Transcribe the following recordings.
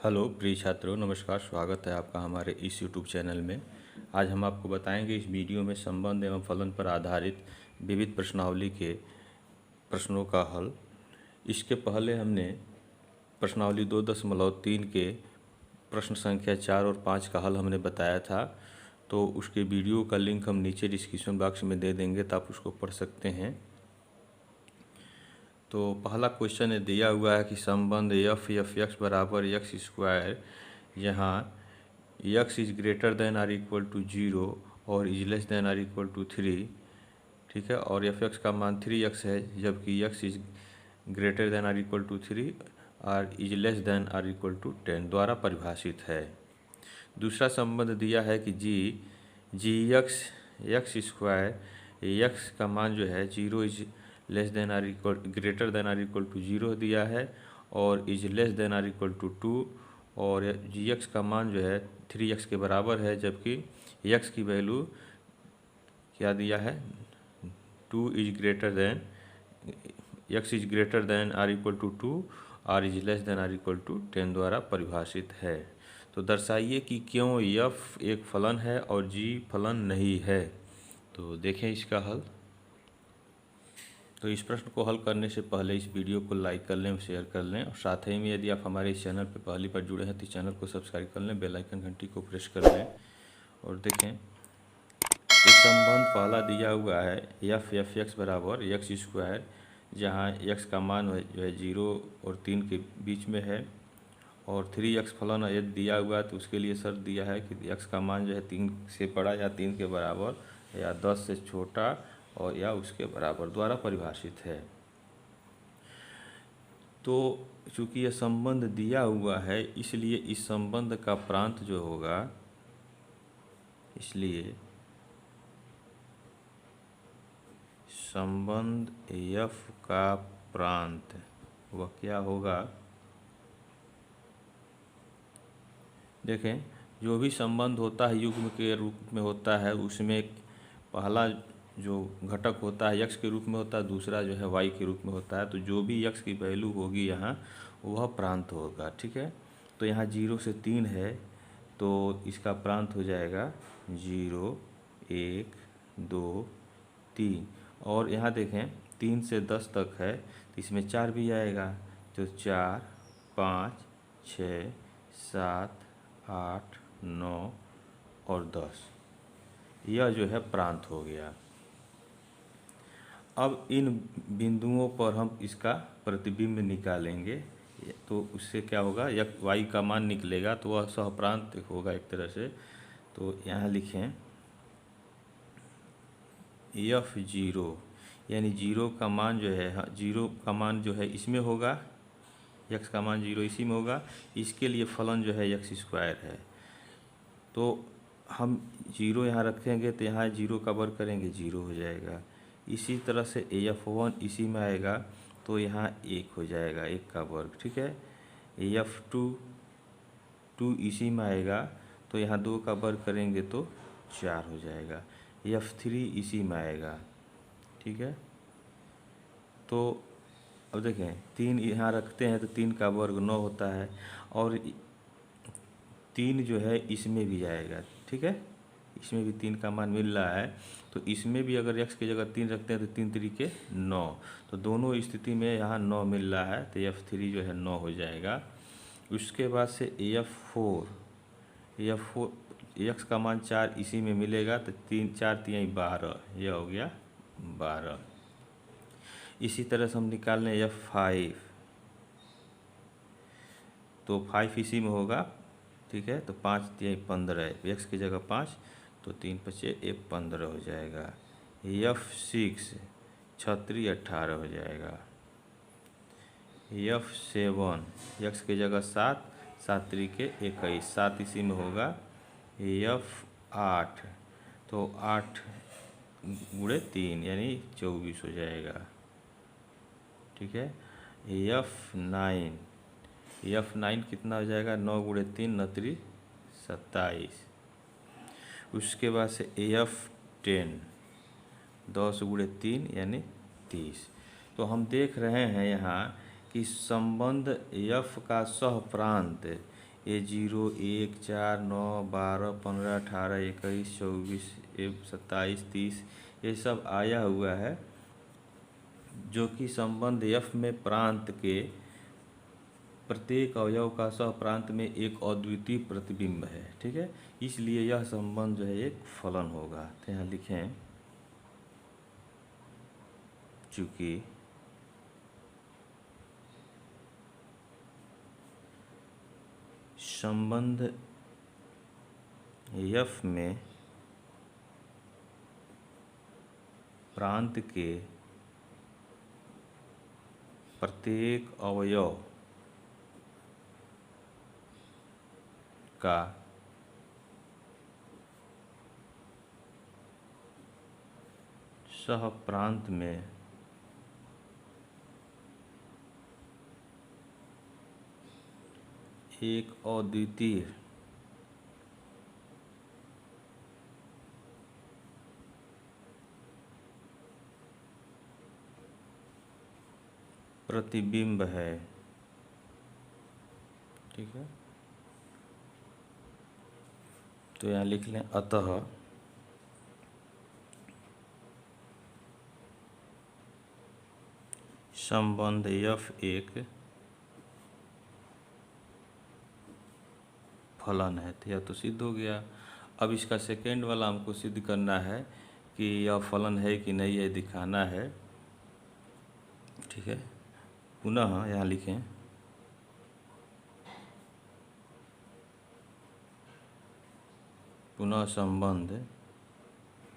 Hello प्रिय छात्रों, नमस्कार। स्वागत है आपका हमारे इस यूट्यूब चैनल में। आज हम आपको बताएंगे इस वीडियो में संबंध एवं फलन पर आधारित विविध प्रश्नावली के प्रश्नों का हल। इसके पहले हमने प्रश्नावली 2.3 के प्रश्न संख्या 4 और 5 का हल हमने बताया था, तो उसके वीडियो का लिंक हम नीचे डिस्क्रिप्शन बॉक्स में दे देंगे, तो आप उसको पढ़ सकते हैं। तो पहला क्वेश्चन है दिया हुआ है कि संबंध एफ एक्स बराबर एक्स स्क्वायर, जहाँ X is greater than or equal to 0 और is less than or equal to 3, ठीक है। और एफ एक्स का मान 3x है, जबकि X is greater than or equal to 3 और is less than or equal to 10 द्वारा परिभाषित है। दूसरा संबंध दिया है कि जी एक्स स्क्वायर, एक्स का मान जो है 0 is less than or equal greater than or equal to 0 दिया है और is less than or equal to 2, और जी एक्स का मान जो है 3x के बराबर है, जबकि x की वैल्यू क्या दिया है 2 is greater than x is greater than or equal to 2 और is less than or equal to 10 द्वारा परिभाषित है। तो दर्शाइए कि क्यों f एक फलन है और g फलन नहीं है। तो देखें इसका हल। तो इस प्रश्न को हल करने से पहले इस वीडियो को लाइक कर लें, शेयर कर लें, और साथ ही में यदि आप हमारे इस चैनल पर पहली बार जुड़े हैं तो इस चैनल को सब्सक्राइब कर लें, बेल आइकन घंटी को प्रेस कर लें। और देखें इस संबंध पहला दिया हुआ है एफ एक्स बराबर एक्स स्क्वायर, जहाँ एक्स का मान जो है 0 और 3 के बीच में है, और 3x फलन यदि दिया हुआ है तो उसके लिए शर्त दिया है कि x का मान जो है 3 से बड़ा या 3 के बराबर या 10 से छोटा और या उसके बराबर द्वारा परिभाषित है। तो चूँकि यह संबंध दिया हुआ है, इसलिए इस संबंध का प्रांत जो होगा, इसलिए संबंध f का प्रांत वह क्या होगा। देखें, जो भी संबंध होता है युग्म के रूप में होता है, उसमें पहला जो घटक होता है x के रूप में होता है, दूसरा जो है y के रूप में होता है। तो जो भी x की वैल्यू होगी यहाँ वह प्रांत होगा, ठीक है। तो यहाँ 0 से 3 है, तो इसका प्रांत हो जाएगा 0, 1, 2, 3। और यहाँ देखें 3 से 10 तक है, तो इसमें 4 भी आएगा, तो 4, 5, 6, 7, 8, 9 और 10, यह जो है प्रांत हो गया। अब इन बिंदुओं पर हम इसका प्रतिबिंब निकालेंगे, तो उससे क्या होगा, y का मान निकलेगा, तो वह सहप्रांत होगा एक तरह से। तो यहाँ लिखें f0, यानी 0 का मान जो है 0 का मान जो है इसमें होगा, x का मान 0 इसी में होगा। इसके लिए फलन जो है एक्स स्क्वायर है, तो हम 0 यहाँ रखेंगे, तो यहाँ 0 का वर्ग करेंगे 0 हो जाएगा। इसी तरह से f1 इसी में आएगा, तो यहाँ 1 हो जाएगा, 1 का वर्ग, ठीक है। f2 2 इसी में आएगा, तो यहाँ 2 का वर्ग करेंगे तो 4 हो जाएगा। f3 इसी में आएगा, ठीक है। तो अब देखें 3 यहाँ रखते हैं तो 3 का वर्ग 9 होता है, और 3 जो है इसमें भी आएगा, ठीक है। इसमें भी 3 का मान मिल रहा है, तो इसमें भी अगर x की जगह 3 रखते हैं तो 3 3 9, तो दोनों स्थिति में यहाँ 9 मिल रहा है, तो f3 जो है 9 हो जाएगा। उसके बाद से f4 x का मान 4 इसी में मिलेगा, तो 3 4 3 12, यह हो गया 12। इसी तरह से हम निकाल लें f5, तो 5 इसी में होगा, ठीक है। तो 5 3 15, x की जगह 5, तो 3 5 15 हो जाएगा। f6 36 18 हो जाएगा। f7 x की जगह 7 7 3 21, 7 इसी में होगा। f8 तो 8 गुणे 3 यानी 24 हो जाएगा, ठीक है। f9 कितना हो जाएगा, 9 गुणे 3 9 3 27। उसके बाद से f10 10 गुणे 3 यानी 30। तो हम देख रहे हैं यहाँ कि संबंध f का सहप्रांत ये 0, 1, 4, 9, 12, 15, 18, 21, 24, 27, 30 ये सब आया हुआ है, जो कि संबंध F में प्रांत के प्रत्येक अवयव का सह प्रांत में एक अद्वितीय प्रतिबिंब है। ठीक है, इसलिए यह संबंध जो है एक फलन होगा। तो यहाँ लिखें, चूँकि संबंध F में प्रांत के प्रत्येक अवयव का सह प्रांत में एक अद्वितीय प्रतिबिंब है। ठीक है, तो यहाँ लिख लें, अतः संबंध F एक फलन है। तो यह तो सिद्ध हो गया। अब इसका सेकेंड वाला हमको सिद्ध करना है कि यह फलन है कि नहीं, यह दिखाना है। ठीक है, पुनः यहाँ लिखें, पुनः संबंध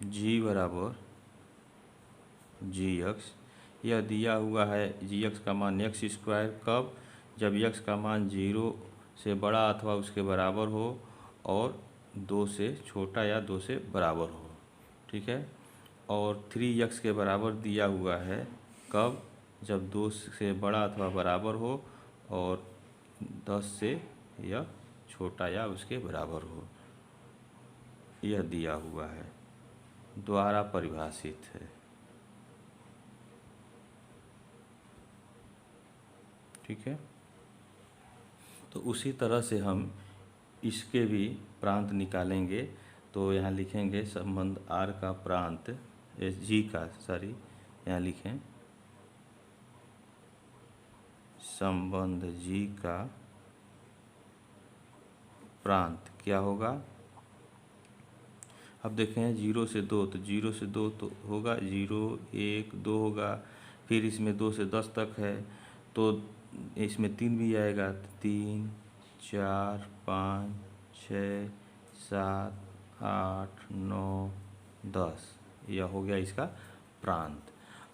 G बराबर Gx, यह दिया हुआ है Gx का मान x स्क्वायर, कब? जब x का मान 0 से बड़ा अथवा उसके बराबर हो और 2 से छोटा या 2 से बराबर हो। ठीक है, और 3x के बराबर दिया हुआ है, कब? जब 2 से बड़ा अथवा बराबर हो और 10 से यह छोटा या उसके बराबर हो। यह दिया हुआ है, द्वारा परिभाषित है। ठीक है, तो उसी तरह से हम इसके भी प्रांत निकालेंगे। तो यहाँ लिखेंगे संबंध R का प्रांत, G का, यहाँ लिखें संबंध G का प्रांत क्या होगा। अब देखें 0 से 2, तो 0 से 2 तो होगा 0, 1, 2 होगा, फिर इसमें 2 से 10 तक है तो इसमें 3 भी आएगा, 3, 4, 5, 6, 7, 8, 9, 10, यह हो गया इसका प्रांत।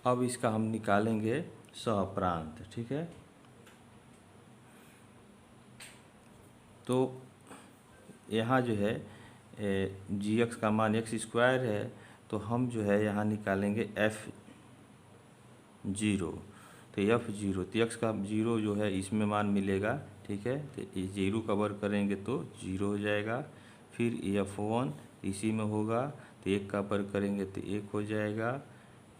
अब इसका हम निकालेंगे सहप्रांत। ठीक है, तो यहाँ जो है Gx का मान x स्क्वायर है, तो हम जो है यहाँ निकालेंगे F0। तो F0, तो x का 0 जो है इसमें मान मिलेगा। ठीक है, तो 0 का वर्ग करेंगे तो 0 हो जाएगा। फिर F1 इसी में होगा, तो 1 का वर्ग करेंगे तो 1 हो जाएगा।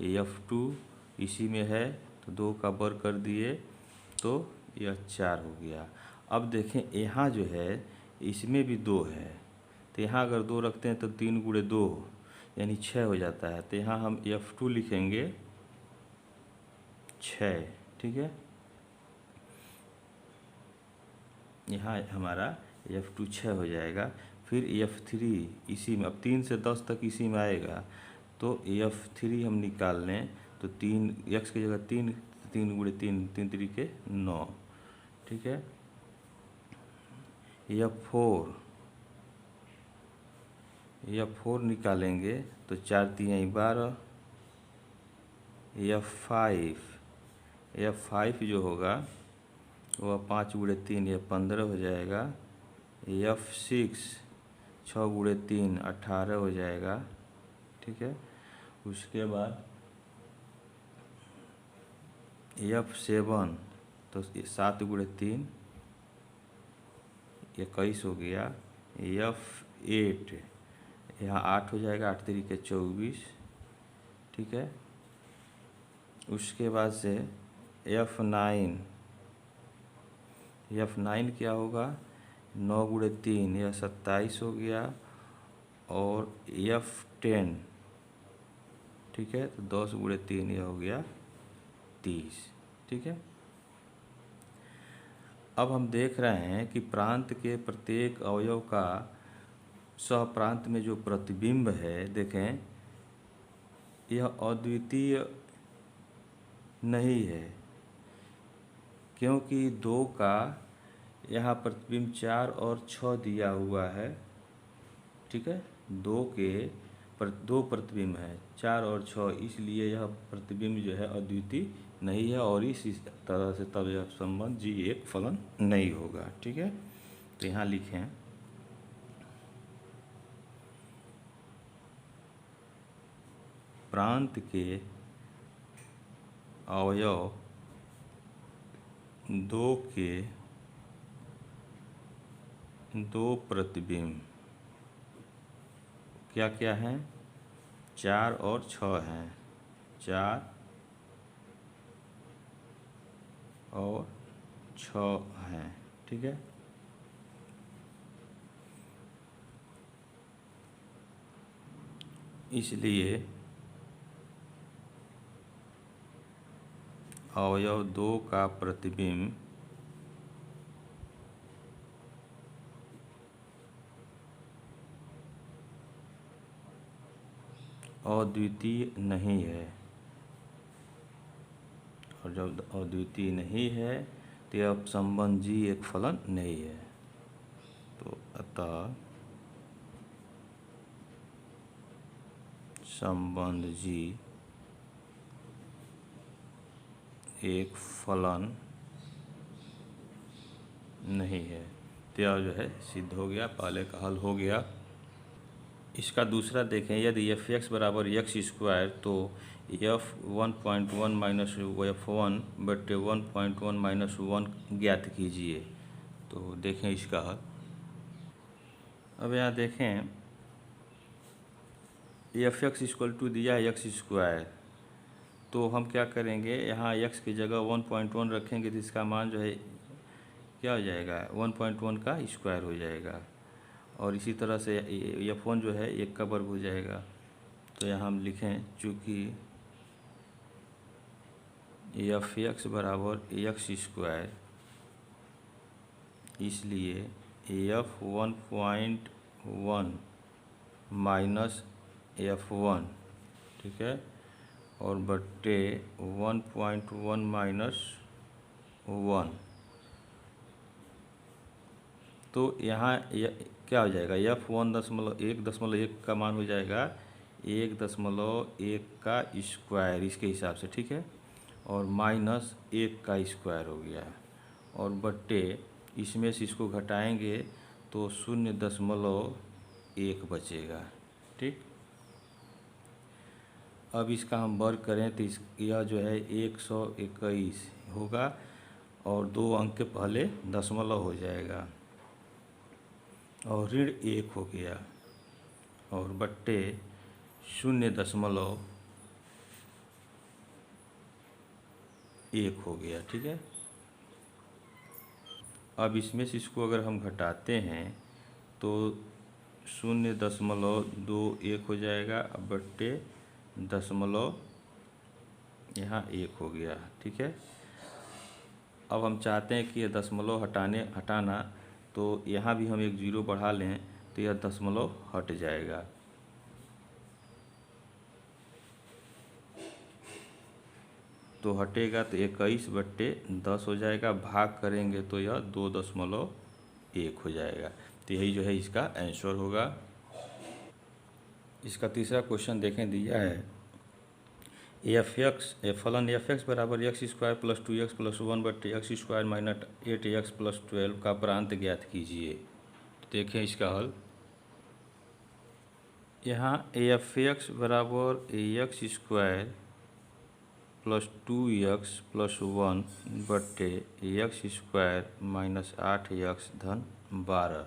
F2 इसी में है, तो 2 का वर्ग कर दिए तो यह 4 हो गया। अब देखें यहाँ जो है इसमें भी 2 है, तो यहाँ अगर 2 रखते हैं तो 3 गुणे 2 यानी 6 हो जाता है। तो यहाँ हम F2 लिखेंगे 6। ठीक है, यहाँ हमारा F2 6 हो जाएगा। फिर F3 इसी में, अब 3 से 10 तक इसी में आएगा, तो F3 हम निकाल लें तो 3 x की जगह 3, 3 गुणे 3, 3 3 9। ठीक है, F4 निकालेंगे तो 4 3 12। F5 जो होगा वह 5 गुणे 3 यह 15 हो जाएगा। F6 6 गुणे 3 18 हो जाएगा। ठीक है, उसके बाद F7 तो 7 गुणे 3 21 हो गया। F8 यहाँ 8 हो जाएगा, 8 3 24। ठीक है, उसके बाद से F9 क्या होगा, 9 गुणे 3 यह 27 हो गया, और F10 ठीक है, तो 10 गुणे 3 यह हो गया 30। ठीक है, अब हम देख रहे हैं कि प्रांत के प्रत्येक अवयव का सह प्रांत में जो प्रतिबिंब है, देखें यह अद्वितीय नहीं है, क्योंकि 2 का यहाँ प्रतिबिंब 4 और 6 दिया हुआ है। ठीक है, 2 के 2 प्रतिबिंब हैं 4 और 6, इसलिए यह प्रतिबिंब जो है अद्वितीय नहीं है, और इस तरह से तब यह संबंध जी एक फलन नहीं होगा। ठीक है, तो यहाँ लिखें प्रांत के अवयव 2 के 2 प्रतिबिंब क्या क्या हैं, 4 और 6 हैं, 4 और 6 हैं। ठीक है, इसलिए अवयव 2 का प्रतिबिंब अद्वितीय नहीं है, और जब अद्वितीय नहीं है तो यह संबंध जी एक फलन नहीं है। तो अतः संबंध जी एक फलन नहीं है। तो यह जो है सिद्ध हो गया, पहले का हल हो गया। इसका दूसरा देखें, यदि एफ एक्स बराबर एक्स स्क्वायर तो F1.1 माइनस F1 बटे 1.1 माइनस 1 ज्ञात कीजिए। तो देखें इसका हल। अब यहाँ देखें एफ एक्स इक्वल टू दिया है एक्स स्क्वायर, तो हम क्या करेंगे, यहाँ एक्स की जगह 1.1 रखेंगे तो इसका मान जो है क्या हो जाएगा, 1.1 का स्क्वायर हो जाएगा, और इसी तरह से F1 जो है 1 का वर्ग हो जाएगा। तो यहाँ हम लिखें चूँकि एफ एक्स बराबर एक्स स्क्वायर, इसलिए F1.1 माइनस F1 ठीक है, और बट्टे 1.1 माइनस 1। तो यहाँ क्या हो जाएगा, F1.1 का मान हो जाएगा 1.1 का स्क्वायर इसके हिसाब से। ठीक है, और माइनस 1 का स्क्वायर हो गया, और बट्टे इसमें से इसको घटाएंगे तो 0.1 बचेगा। ठीक, अब इसका हम वर्ग करें तो यह जो है 121 होगा, और 2 अंक के पहले दशमलव हो जाएगा, और ऋण 1 हो गया, और बट्टे 0.1 हो गया। ठीक है, अब इसमें से इसको अगर हम घटाते हैं तो 0.21 हो जाएगा, अब बट्टे दशमलव यहाँ 1 हो गया। ठीक है, अब हम चाहते हैं कि यह दशमलव हटाना, तो यहाँ भी हम एक 0 बढ़ा लें तो यह दशमलव हट जाएगा। तो हटेगा तो 21/10 हो जाएगा, भाग करेंगे तो यह 2.1 हो जाएगा। तो यही जो है इसका आंसर होगा। इसका तीसरा क्वेश्चन देखें, दिया है फलन एफ एक्स बराबर X square plus 2x plus 1 बटे x square minus 8x plus 12 का प्रांत ज्ञात कीजिए। देखें इसका हल। यहाँ एफ एक्स बराबर X square plus 2x plus 1 बटे एक्स स्क्वायर माइनस 8x धन 12,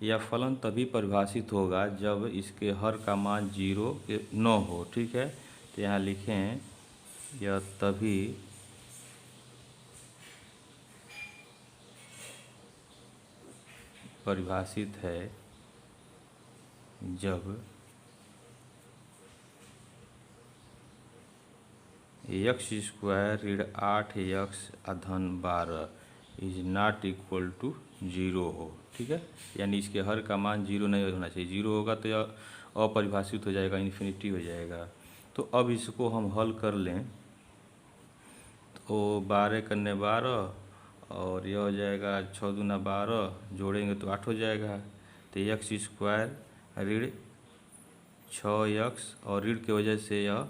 यह फलन तभी परिभाषित होगा जब इसके हर का मान 0 न हो। ठीक है, तो यहाँ लिखें यह तभी परिभाषित है जब एक्स स्क्वायर ऋण 8x अधन 12 इज नॉट इक्वल टू 0 हो। ठीक है, यानी इसके हर का मान 0 नहीं होना चाहिए। 0 होगा तो यह अपरिभाषित हो जाएगा, इन्फिनिटी हो जाएगा। तो अब इसको हम हल कर लें तो 12 करने 12 और यह हो जाएगा 6 दूना 12, जोड़ेंगे तो 8 हो जाएगा। तो एक्स स्क्वायर ऋण 6x और ऋण की वजह से यह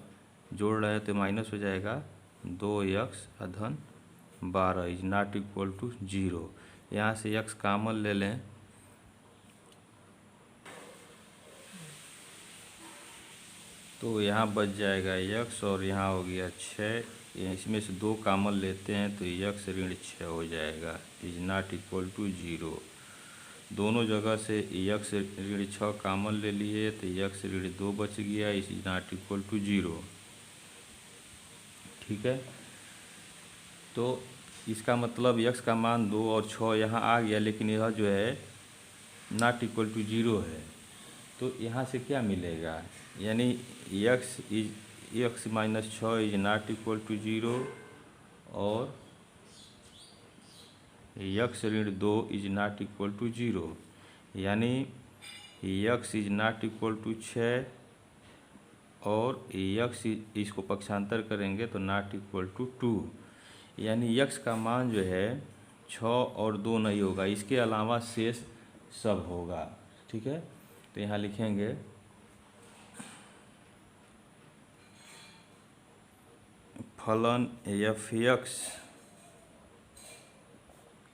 जोड़ रहे हैं तो माइनस हो जाएगा 2x अधन 12 इज नॉट इक्वल टू 0। यहाँ से x कॉमन ले लें तो यहाँ बच जाएगा x और यहाँ हो गया 6। इसमें से 2 कॉमन लेते हैं तो x ऋण 6 हो जाएगा इज नॉट इक्वल टू 0। दोनों जगह से x ऋण 6 कॉमन ले लिए तो x ऋण 2 बच गया इज नॉट इक्वल टू 0। ठीक है, तो इसका मतलब x का मान 2 और 6 यहाँ आ गया, लेकिन यह जो है नॉट इक्वल टू 0 है। तो यहाँ से क्या मिलेगा, यानी x minus 6 is not equal to 0 और x ऋण 2 इज नॉट इक्वल टू 0, यानी x is not equal to 6 और x इसको पक्षांतर करेंगे तो नॉट इक्वल टू 2, यानी x का मान जो है 6 और 2 नहीं होगा, इसके अलावा शेष सब होगा। ठीक है, तो यहाँ लिखेंगे फलन f(x)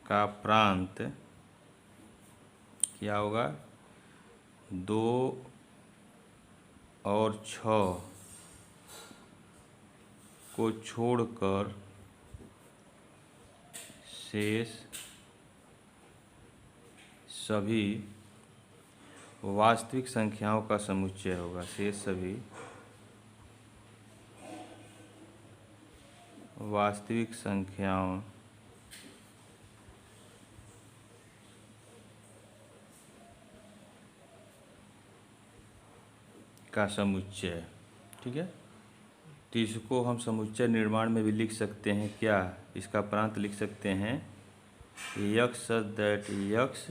का प्रांत क्या होगा, 2 और 6 को छोड़कर शेष सभी वास्तविक संख्याओं का समुच्चय होगा। शेष सभी वास्तविक संख्याओं का समुच्चय। ठीक है, तो इसको हम समुच्चय निर्माण में भी लिख सकते हैं। क्या, इसका प्रांत लिख सकते हैं x सच दैट x,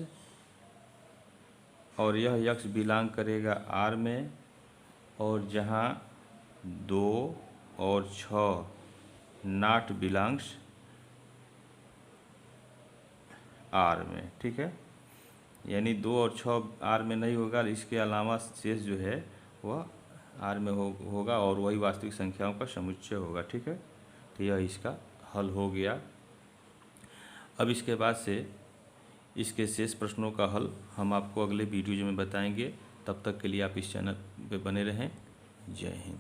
और यह x बिलोंग करेगा R में, और जहाँ 2 और 6 नॉट बिलोंग्स R में। ठीक है, यानी 2 और 6 R में नहीं होगा, इसके अलावा शेष जो है वह R में होगा और वही वास्तविक संख्याओं का समुच्चय होगा। ठीक है, तो यह इसका हल हो गया। अब इसके बाद से इसके शेष प्रश्नों का हल हम आपको अगले वीडियो में बताएंगे। तब तक के लिए आप इस चैनल पे बने रहें। जय हिंद।